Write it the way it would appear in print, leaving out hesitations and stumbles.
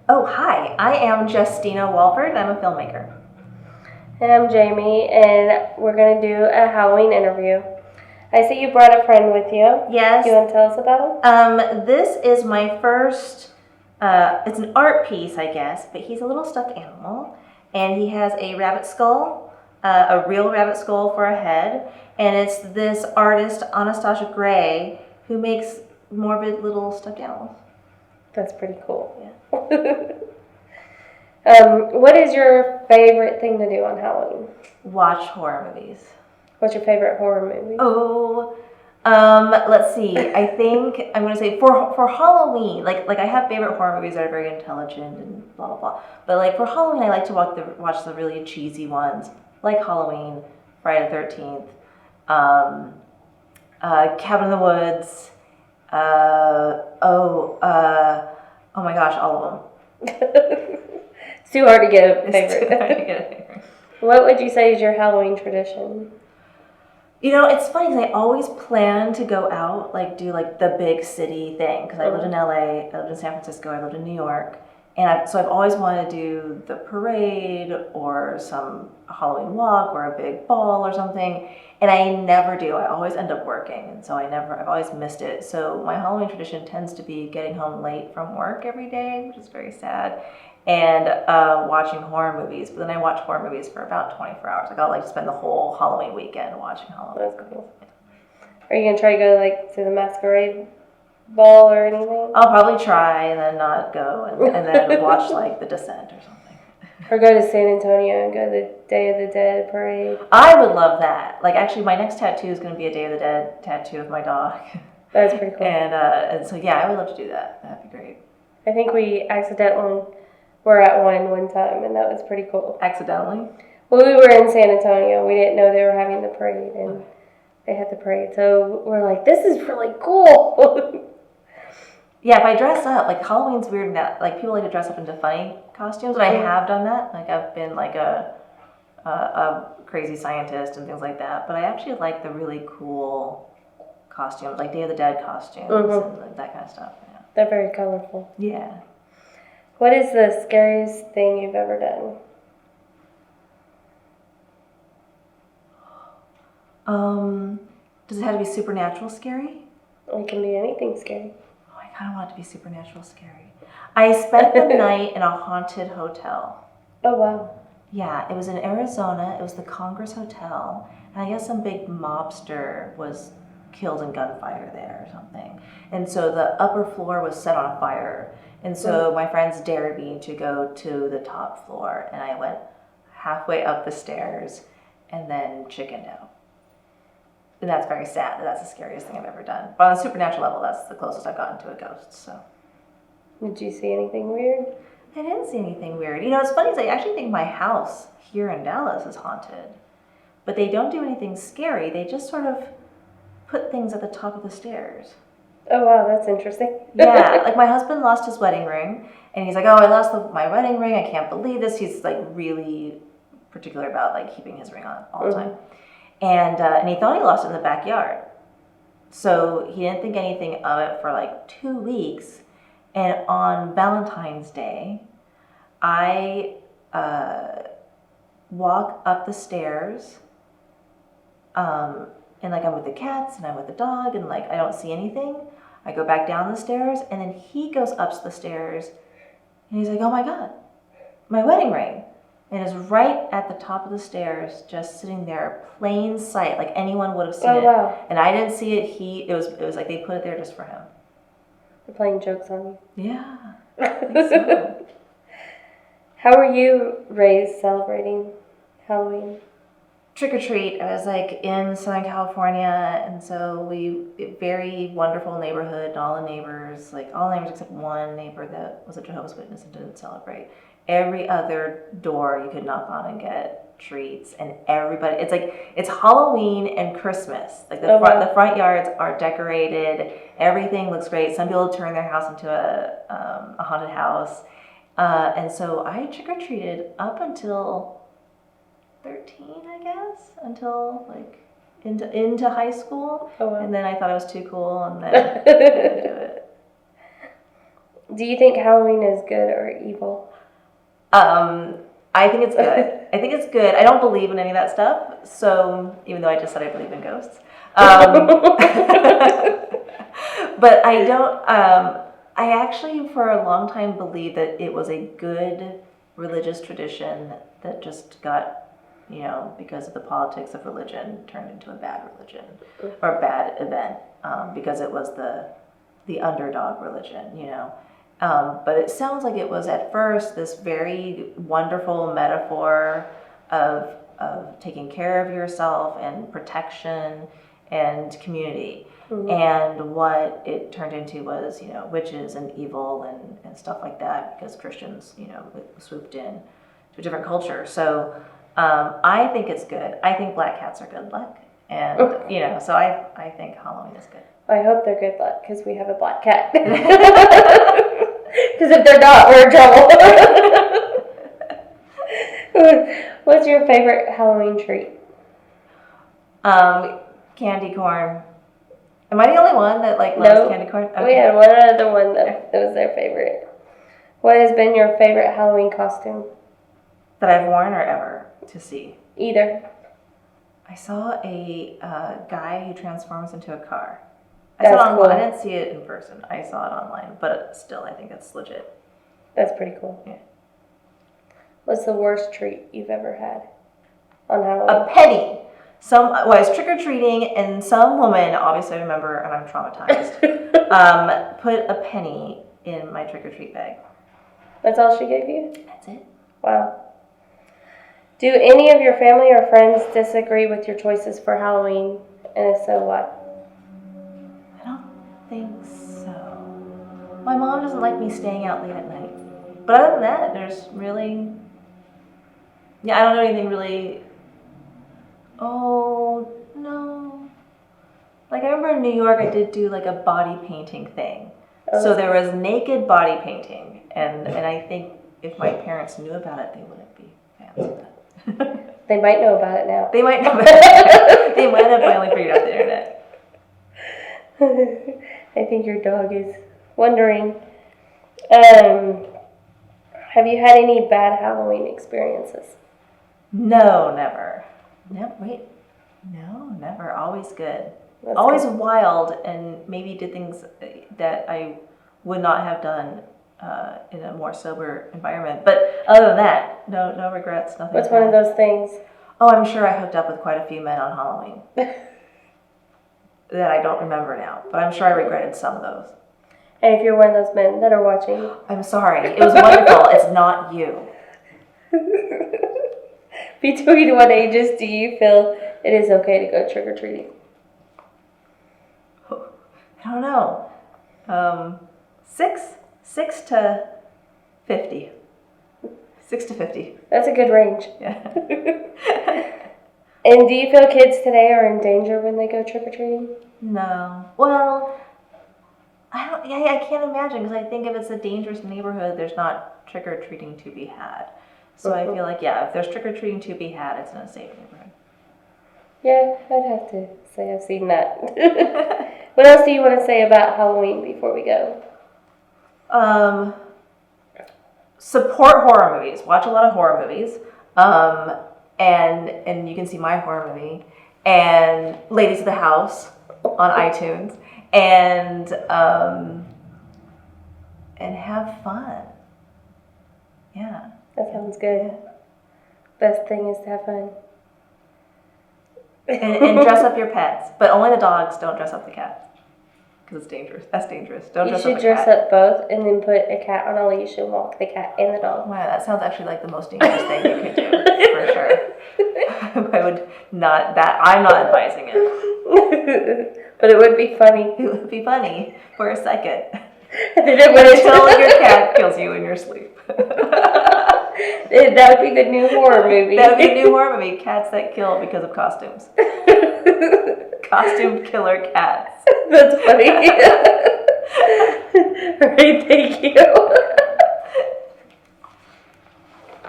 Oh, hi. I am Justina Walford, and I'm a filmmaker. And I'm Jaime, and we're going to do a Halloween interview. I see you brought a friend with you. Yes. You want to tell us about him? This is my first, it's an art piece, I guess, but he's a little stuffed animal, and he has a rabbit skull, a real rabbit skull for a head, and it's this artist, Anastasia Gray, who makes morbid little stuffed animals. That's pretty cool. Yeah. What is your favorite thing to do on Halloween? Watch horror movies. What's your favorite horror movie? Oh, let's see. I think I'm gonna say for Halloween, like I have favorite horror movies that are very intelligent and blah blah blah. But like for Halloween, I like to watch the really cheesy ones, like Halloween, Friday the 13th, Cabin in the Woods. Oh my gosh, all of them. It's too hard to get a favorite. What would you say is your Halloween tradition? You know, it's funny because I always plan to go out, like do like the big city thing. Because I lived in LA, I lived in San Francisco, I lived in New York, and so I've always wanted to do the parade or some Halloween walk or a big ball or something. And I never do. I always end up working, and so I've always missed it. So my Halloween tradition tends to be getting home late from work every day, which is very sad, and watching horror movies. But then I watch horror movies for about 24 hours. Like I'll like spend the whole Halloween weekend watching Halloween. That's cool. Are you gonna try to go like to the masquerade ball or anything? I'll probably try and then not go and then watch like The Descent or something. Or go to San Antonio and go to the Day of the Dead parade. I would love that. Like actually my next tattoo is going to be a Day of the Dead tattoo of my dog. That's pretty cool. And so yeah, I would love to do that. That'd be great. I think we accidentally were at one time, and that was pretty cool. Accidentally? Well, we were in San Antonio. We didn't know they were having the parade, and they had the parade. So we're like, this is really cool. Yeah, if I dress up, like Halloween's weird that like people like to dress up into funny costumes, and I have done that. Like I've been like a crazy scientist and things like that. But I actually like the really cool costumes, like Day of the Dead costumes and like, that kind of stuff. Yeah. They're very colorful. Yeah. What is the scariest thing you've ever done? Does it have to be supernatural scary? It can be anything scary. Oh, I kind of want it to be supernatural scary. I spent the night in a haunted hotel. Oh, wow. Yeah, it was in Arizona. It was the Congress Hotel. And I guess some big mobster was killed in gunfire there or something. And so the upper floor was set on fire. And so my friends dared me to go to the top floor. And I went halfway up the stairs and then chickened out. And that's very sad. That's the scariest thing I've ever done. But on a supernatural level, that's the closest I've gotten to a ghost. So. Did you see anything weird? I didn't see anything weird. You know, it's funny is I actually think my house here in Dallas is haunted. But they don't do anything scary. They just sort of put things at the top of the stairs. Oh, wow, that's interesting. Yeah, like my husband lost his wedding ring. And he's like, oh, I lost my wedding ring. I can't believe this. He's like really particular about like keeping his ring on all the time. And he thought he lost it in the backyard. So he didn't think anything of it for like 2 weeks. And on Valentine's Day, I walk up the stairs, and like I'm with the cats and I'm with the dog, and like I don't see anything. I go back down the stairs, and then he goes up the stairs, and he's like, "Oh my God, my wedding ring!" And it's right at the top of the stairs, just sitting there, plain sight, like anyone would have seen it. Wow. And I didn't see it. It was like they put it there just for him. They're playing jokes on you. Yeah. I think so. How were you raised celebrating Halloween? Trick or treat. I was like in Southern California, and so very wonderful neighborhood, and all the neighbors except one neighbor that was a Jehovah's Witness and didn't celebrate. Every other door you could knock on and get treats, and everybody, it's Halloween and Christmas. Like the front yards are decorated, everything looks great. Some people turn their house into a haunted house, and so I trick or treated up until 13, I guess, until like into high school. Oh, wow. And then I thought it was too cool, and then I didn't do it. Do you think Halloween is good or evil? I think it's good. I think it's good. I don't believe in any of that stuff. So even though I just said I believe in ghosts, but I don't. I actually, for a long time, believed that it was a good religious tradition that just got, because of the politics of religion, turned into a bad religion or a bad event, because it was the underdog religion. But it sounds like it was at first this very wonderful metaphor of taking care of yourself and protection and community. Mm-hmm. And what it turned into was, witches and evil and stuff like that, because Christians, swooped in to a different culture. So I think it's good. I think black cats are good luck. And, so I think Halloween is good. I hope they're good luck, because we have a black cat. Because if they're not, we're in trouble. What's your favorite Halloween treat? Candy corn. Am I the only one that loves candy corn? Okay. We had one other one that was their favorite. What has been your favorite Halloween costume? That I've worn or ever to see? Either. I saw a guy who transforms into a car. That's cool. I didn't see it in person. I saw it online, but still, I think it's legit. That's pretty cool. Yeah. What's the worst treat you've ever had on Halloween? A penny. I was trick-or-treating, and some woman, obviously I remember, and I'm traumatized, put a penny in my trick-or-treat bag. That's all she gave you? That's it. Wow. Do any of your family or friends disagree with your choices for Halloween? And if so, why? I don't think so. My mom doesn't like me staying out late at night. But other than that, there's really... I don't know anything really... Oh, no. I remember in New York, I did do a body painting thing. Oh. So there was naked body painting. And I think if my parents knew about it, they wouldn't be fans of that. They might know about it now. They might know about it. They might have finally figured out the internet. I think your dog is wondering. Have you had any bad Halloween experiences? No, never. No, wait. No, never. Always good. That's always good. Wild, and maybe did things that I would not have done in a more sober environment. But other than that, no regrets, nothing. What's one of those things? Oh, I'm sure I hooked up with quite a few men on Halloween that I don't remember now, but I'm sure I regretted some of those. And if you're one of those men that are watching, I'm sorry. It was wonderful. It's not you. Between what ages do you feel it is okay to go trick-or-treating? I don't know. 6 to 50. 6 to 50. That's a good range. Yeah. And do you feel kids today are in danger when they go trick-or-treating? No. Well, I can't imagine, because I think if it's a dangerous neighborhood, there's not trick-or-treating to be had. So I feel like, if there's trick-or-treating to be had, it's in a safe neighborhood. Yeah, I'd have to say I've seen that. What else do you want to say about Halloween before we go? Support horror movies. Watch a lot of horror movies. And you can see my horror movie. And Ladies of the House on iTunes. And have fun. Yeah. That sounds good. Best thing is to have fun. And dress up your pets. But only the dogs, don't dress up the cats. Because it's dangerous. That's dangerous. Don't dress up a cat. You should dress up both and then put a cat on a leash and walk the cat and the dog. Wow, that sounds actually like the most dangerous thing you could do, for sure. I would not, I'm not advising it. But it would be funny. It would be funny for a second. And then it would until your cat kills you in your sleep. That would be the new horror movie. That would be a new horror movie. Cats that kill because of costumes. Costumed killer cats. That's funny. All right, thank you.